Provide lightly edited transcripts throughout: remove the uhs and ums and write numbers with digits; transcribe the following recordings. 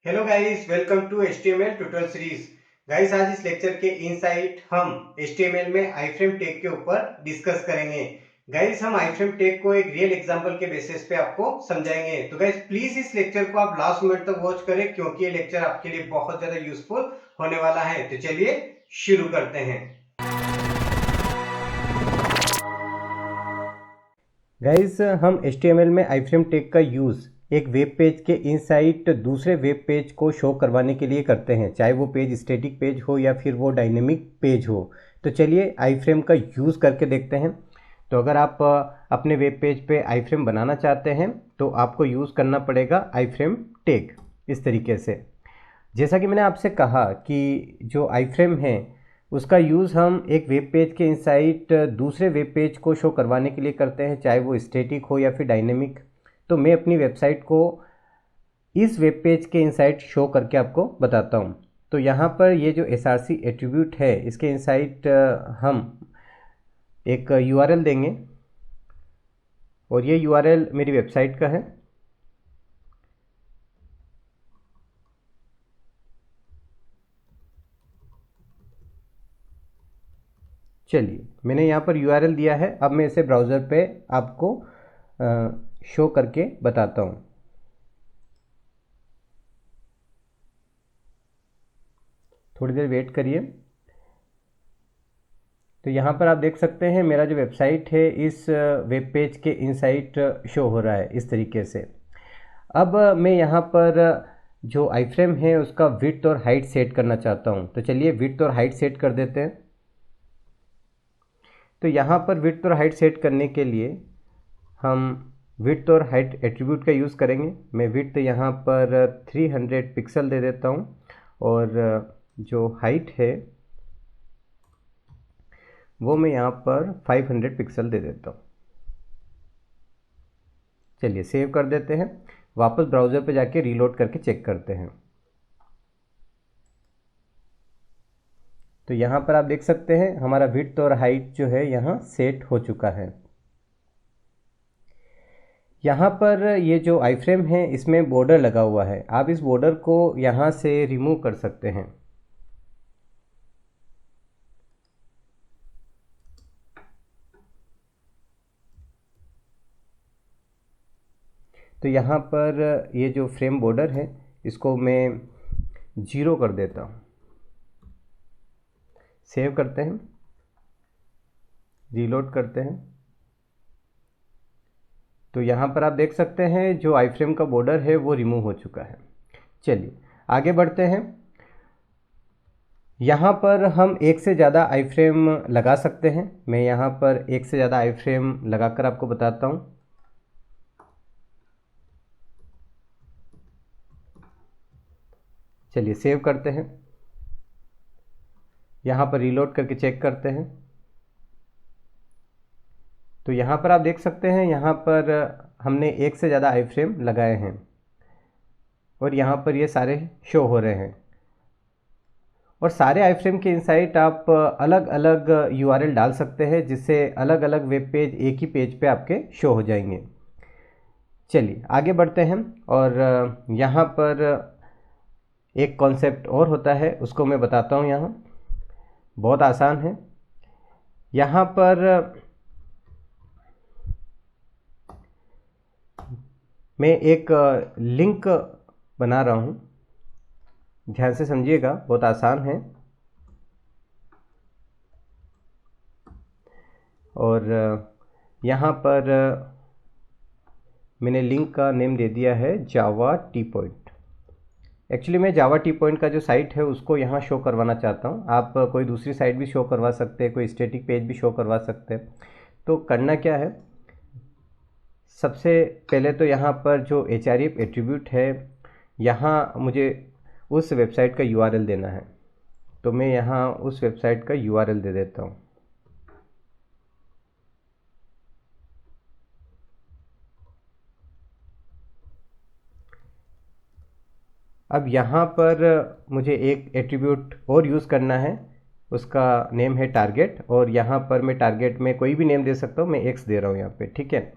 Hello guys, welcome to HTML tutorial series. Guys, आज इस lecture के इनसाइट हम HTML में आईफ्रेम टैग के ऊपर डिस्कस करेंगे। गाइस, हम आईफ्रेम टैग को एक रियल एग्जांपल के बेसिस पे आपको समझाएंगे। तो गाइस, प्लीज इस लेक्चर को आप लास्ट मिनट तक वॉच करें क्योंकि ये लेक्चर आपके लिए बहुत ज्यादा यूजफुल होने वाला है। तो चलिए शुरू करते हैं। गाइस, हम HTML में आईफ्रेम टैग का यूज एक वेब पेज के इनसाइट दूसरे वेब पेज को शो करवाने के लिए करते हैं, चाहे वो पेज स्टैटिक पेज हो या फिर वो डायनेमिक पेज हो। तो चलिए आईफ्रेम का यूज़ करके देखते हैं। तो अगर आप अपने वेब पेज पे आईफ्रेम बनाना चाहते हैं तो आपको यूज़ करना पड़ेगा आईफ्रेम टैग इस तरीके से। जैसा कि मैंने आपसे कहा कि जो आईफ्रेम है उसका यूज़ हम एक वेब पेज के इनसाइट दूसरे वेब पेज को शो करवाने के लिए करते हैं, चाहे वो स्टैटिक हो या फिर डायनेमिक। तो मैं अपनी वेबसाइट को इस वेब पेज के इनसाइट शो करके आपको बताता हूँ। तो यहाँ पर ये जो src एट्रीब्यूट है इसके इनसाइट हम एक URL देंगे और ये URL मेरी वेबसाइट का है। चलिए, मैंने यहाँ पर URL दिया है। अब मैं इसे ब्राउज़र पे आपको शो करके बताता हूँ। थोड़ी देर वेट करिए। तो यहाँ पर आप देख सकते हैं मेरा जो वेबसाइट है इस वेब पेज के इनसाइट शो हो रहा है इस तरीके से। अब मैं यहाँ पर जो आईफ्रेम है उसका विड्थ और हाइट सेट करना चाहता हूँ। तो चलिए विड्थ और हाइट सेट कर देते हैं। तो यहाँ पर विड्थ और हाइट सेट करने के लिए हम विड्थ और हाइट एट्रीब्यूट का यूज़ करेंगे। मैं विड्थ यहाँ पर 300 पिक्सल दे देता हूँ और जो हाइट है वो मैं यहाँ पर 500 पिक्सल दे देता हूँ। चलिए सेव कर देते हैं। वापस ब्राउज़र पे जाके रीलोड करके चेक करते हैं। तो यहाँ पर आप देख सकते हैं हमारा विड्थ और हाइट जो है यहाँ सेट हो चुका है। यहाँ पर ये जो आईफ्रेम है इसमें बॉर्डर लगा हुआ है। आप इस बॉर्डर को यहाँ से रिमूव कर सकते हैं। तो यहाँ पर ये जो फ्रेम बॉर्डर है इसको मैं 0 कर देता हूँ। सेव करते हैं, रीलोड करते हैं। तो यहाँ पर आप देख सकते हैं जो आईफ्रेम का बॉर्डर है वो रिमूव हो चुका है। चलिए आगे बढ़ते हैं। यहाँ पर हम एक से ज़्यादा आईफ्रेम लगा सकते हैं। मैं यहाँ पर एक से ज़्यादा आईफ्रेम लगाकर आपको बताता हूँ। चलिए सेव करते हैं। यहाँ पर रीलोड करके चेक करते हैं। तो यहाँ पर आप देख सकते हैं यहाँ पर हमने एक से ज़्यादा आईफ्रेम लगाए हैं और यहाँ पर ये सारे शो हो रहे हैं। और सारे आईफ्रेम के इनसाइट आप अलग अलग URL डाल सकते हैं जिससे अलग अलग वेब पेज एक ही पेज पे आपके शो हो जाएंगे। चलिए आगे बढ़ते हैं और यहाँ पर एक कॉन्सेप्ट और होता है उसको मैं बताता हूँ। यहाँ बहुत आसान है। यहाँ पर मैं एक लिंक बना रहा हूँ, ध्यान से समझिएगा, बहुत आसान है। और यहाँ पर मैंने लिंक का नेम दे दिया है जावा टी पॉइंट। एक्चुअली मैं जावा टी पॉइंट का जो साइट है उसको यहाँ शो करवाना चाहता हूँ। आप कोई दूसरी साइट भी शो करवा सकते हैं, कोई स्टैटिक पेज भी शो करवा सकते हैं। तो करना क्या है, सबसे पहले तो यहाँ पर जो href एट्रीब्यूट है यहाँ मुझे उस वेबसाइट का URL देना है। तो मैं यहाँ उस वेबसाइट का URL दे देता हूँ। अब यहाँ पर मुझे एक एट्रीब्यूट और यूज़ करना है, उसका नेम है टारगेट। और यहाँ पर मैं टारगेट में कोई भी नेम दे सकता हूँ, मैं X दे रहा हूँ यहाँ पे, ठीक है।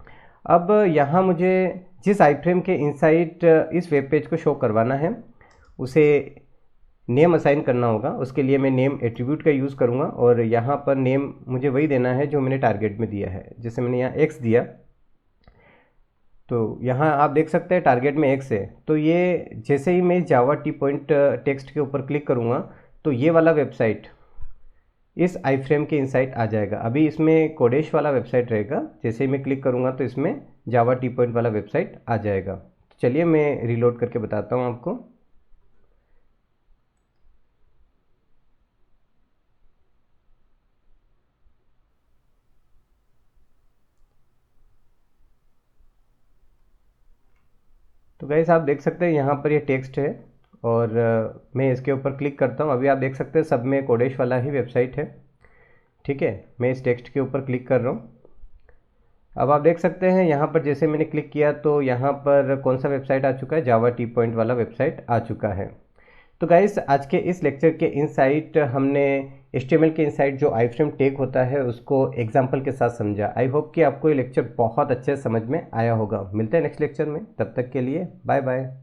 अब यहाँ मुझे जिस आईफ्रेम के इनसाइट इस वेब पेज को शो करवाना है उसे नेम असाइन करना होगा। उसके लिए मैं नेम एट्रीब्यूट का यूज़ करूँगा और यहाँ पर नेम मुझे वही देना है जो मैंने टारगेट में दिया है। जैसे मैंने यहाँ x दिया, तो यहाँ आप देख सकते हैं टारगेट में x है। तो ये जैसे ही मैं जावा टी पॉइंट टेक्स्ट के ऊपर क्लिक करूँगा तो ये वाला वेबसाइट इस आई फ्रेम के इनसाइड आ जाएगा। अभी इसमें कोडेश वाला वेबसाइट रहेगा, जैसे ही मैं क्लिक करूँगा तो इसमें जावा टी पॉइंट वाला वेबसाइट आ जाएगा। तो चलिए मैं रीलोड करके बताता हूँ आपको। तो गाइस आप देख सकते हैं यहाँ पर ये टेक्स्ट है और मैं इसके ऊपर क्लिक करता हूँ। अभी आप देख सकते हैं सब में कोडेश वाला ही वेबसाइट है। ठीक है, मैं इस टेक्स्ट के ऊपर क्लिक कर रहा हूँ। अब आप देख सकते हैं यहाँ पर जैसे मैंने क्लिक किया तो यहाँ पर कौन सा वेबसाइट आ चुका है, जावा टी पॉइंट वाला वेबसाइट आ चुका है। तो गाइस आज के इस लेक्चर के इनसाइट हमने HTML के इनसाइट जो आई फ्रेम टैग होता है उसको एग्जाम्पल के साथ समझा। आई होप कि आपको ये लेक्चर बहुत अच्छे समझ में आया होगा। मिलते हैं नेक्स्ट लेक्चर में, तब तक के लिए बाय बाय।